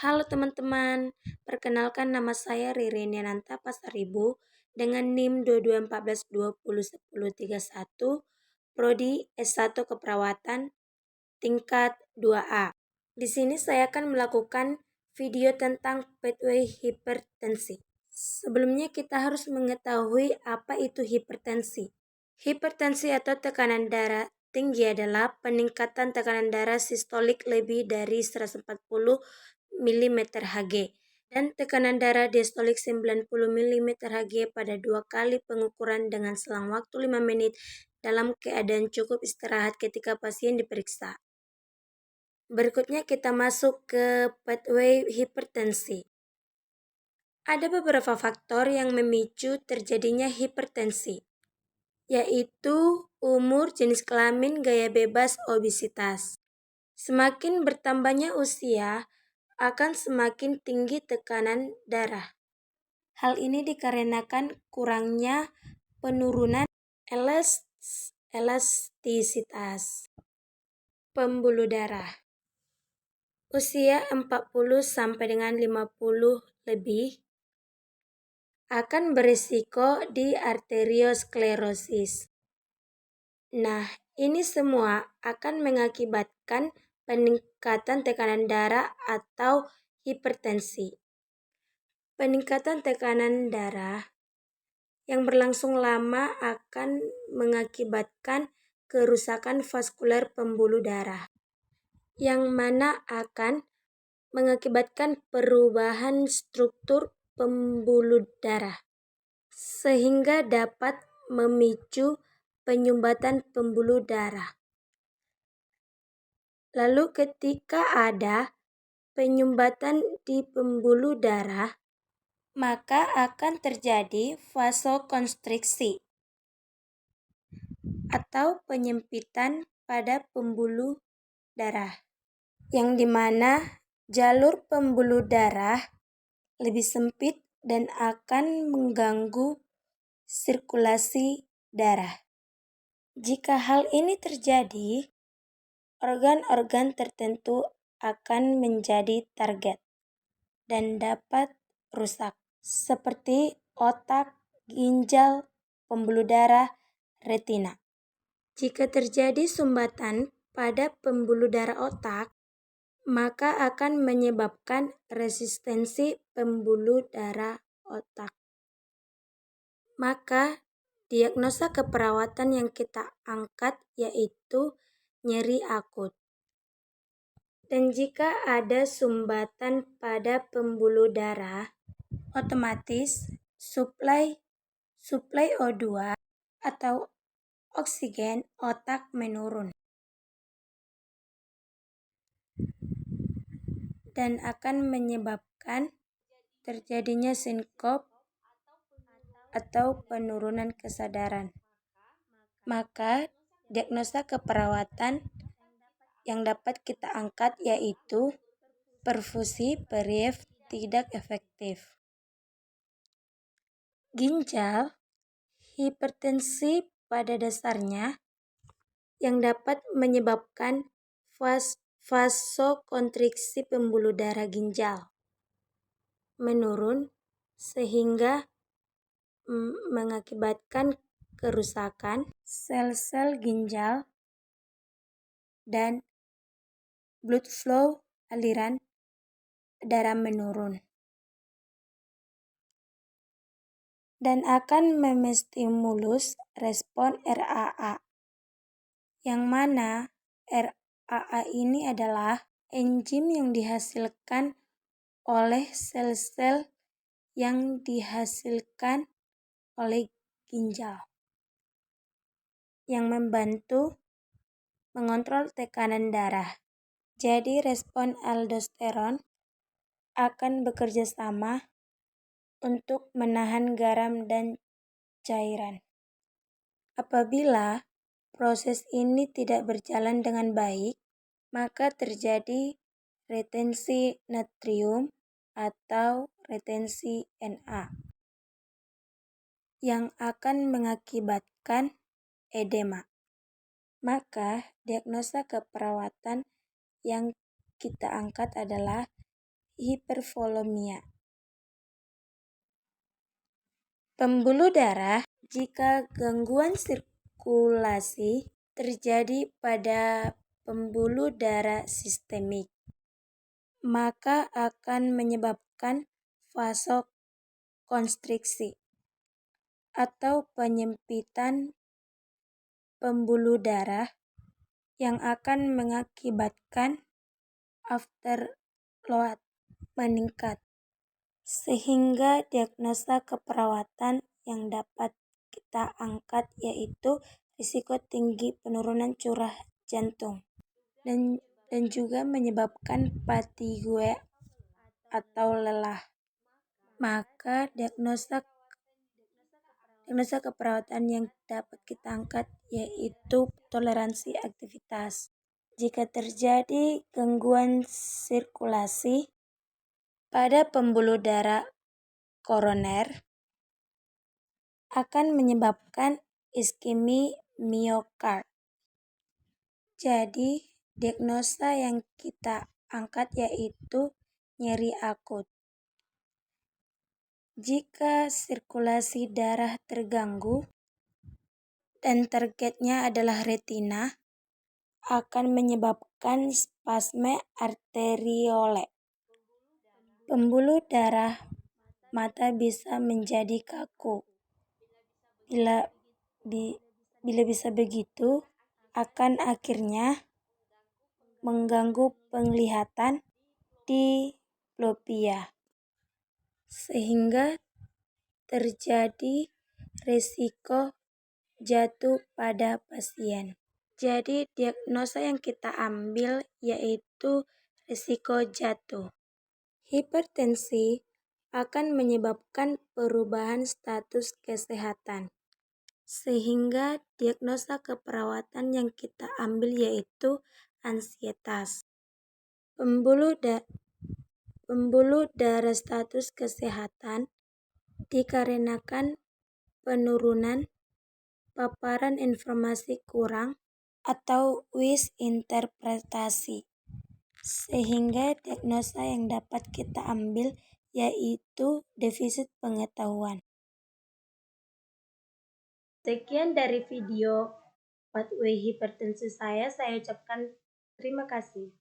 Halo teman-teman, perkenalkan nama saya Ririn Yananta Pasaribu dengan NIM 2214201031, Prodi S1 Keperawatan tingkat 2A. Di sini saya akan melakukan video tentang pathway hipertensi. Sebelumnya kita harus mengetahui apa itu hipertensi. Hipertensi atau tekanan darah tinggi adalah peningkatan tekanan darah sistolik lebih dari 140 mm Hg dan tekanan darah diastolik 90 mm Hg pada 2 kali pengukuran dengan selang waktu 5 menit dalam keadaan cukup istirahat ketika pasien diperiksa. Berikutnya kita masuk ke pathway hipertensi. Ada beberapa faktor yang memicu terjadinya hipertensi, yaitu umur, jenis kelamin, gaya bebas, obesitas. Semakin bertambahnya usia, akan semakin tinggi tekanan darah. Hal ini dikarenakan kurangnya penurunan elastisitas pembuluh darah. Usia 40 sampai dengan 50 lebih akan berisiko di arteriosklerosis. Nah, ini semua akan mengakibatkan peningkatan tekanan darah atau hipertensi. Peningkatan tekanan darah yang berlangsung lama akan mengakibatkan kerusakan vaskuler pembuluh darah, yang mana akan mengakibatkan perubahan struktur pembuluh darah, sehingga dapat memicu penyumbatan pembuluh darah. Lalu ketika ada penyumbatan di pembuluh darah, maka akan terjadi vasokonstriksi atau penyempitan pada pembuluh darah, yang dimana jalur pembuluh darah lebih sempit dan akan mengganggu sirkulasi darah. Jika hal ini terjadi, organ-organ tertentu akan menjadi target dan dapat rusak, seperti otak, ginjal, pembuluh darah, retina. Jika terjadi sumbatan pada pembuluh darah otak, maka akan menyebabkan resistensi pembuluh darah otak. Maka diagnosa keperawatan yang kita angkat yaitu nyeri akut. Dan jika ada sumbatan pada pembuluh darah, otomatis suplai O2 atau oksigen otak menurun dan akan menyebabkan terjadinya sinkop atau penurunan kesadaran. Maka diagnosa keperawatan yang dapat kita angkat yaitu perfusi perief tidak efektif. Ginjal, hipertensi pada dasarnya yang dapat menyebabkan vasokonstriksi pembuluh darah ginjal menurun sehingga mengakibatkan kerusakan sel-sel ginjal dan blood flow aliran darah menurun dan akan memstimulus respon RAA, yang mana RAA ini adalah enzim yang dihasilkan oleh sel-sel yang dihasilkan oleh ginjal, yang membantu mengontrol tekanan darah. Jadi respon aldosteron akan bekerja sama untuk menahan garam dan cairan. Apabila proses ini tidak berjalan dengan baik, maka terjadi retensi natrium atau retensi Na yang akan mengakibatkan edema. Maka diagnosa keperawatan yang kita angkat adalah hipervolemia. Pembuluh darah, jika gangguan sirkulasi terjadi pada pembuluh darah sistemik, maka akan menyebabkan vasokonstriksi atau penyempitan pembuluh darah yang akan mengakibatkan afterload meningkat. Sehingga diagnosa keperawatan yang dapat kita angkat yaitu risiko tinggi penurunan curah jantung dan juga menyebabkan fatigue atau lelah. Maka diagnosa keperawatan yang dapat kita angkat yaitu toleransi aktivitas. Jika terjadi gangguan sirkulasi pada pembuluh darah koroner, akan menyebabkan iskemi miokard. Jadi, diagnosa yang kita angkat yaitu nyeri akut. Jika sirkulasi darah terganggu dan targetnya adalah retina, akan menyebabkan spasme arteriole. Pembuluh darah mata bisa menjadi kaku. Bila bisa begitu, akan akhirnya mengganggu penglihatan diplopia, sehingga terjadi risiko jatuh pada pasien. Jadi diagnosa yang kita ambil yaitu risiko jatuh. Hipertensi akan menyebabkan perubahan status kesehatan, sehingga diagnosa keperawatan yang kita ambil yaitu ansietas. Pembuluh darah status kesehatan dikarenakan penurunan paparan informasi kurang atau misinterpretasi, sehingga diagnosa yang dapat kita ambil yaitu defisit pengetahuan. Sekian dari video pathway hipertensi saya ucapkan terima kasih.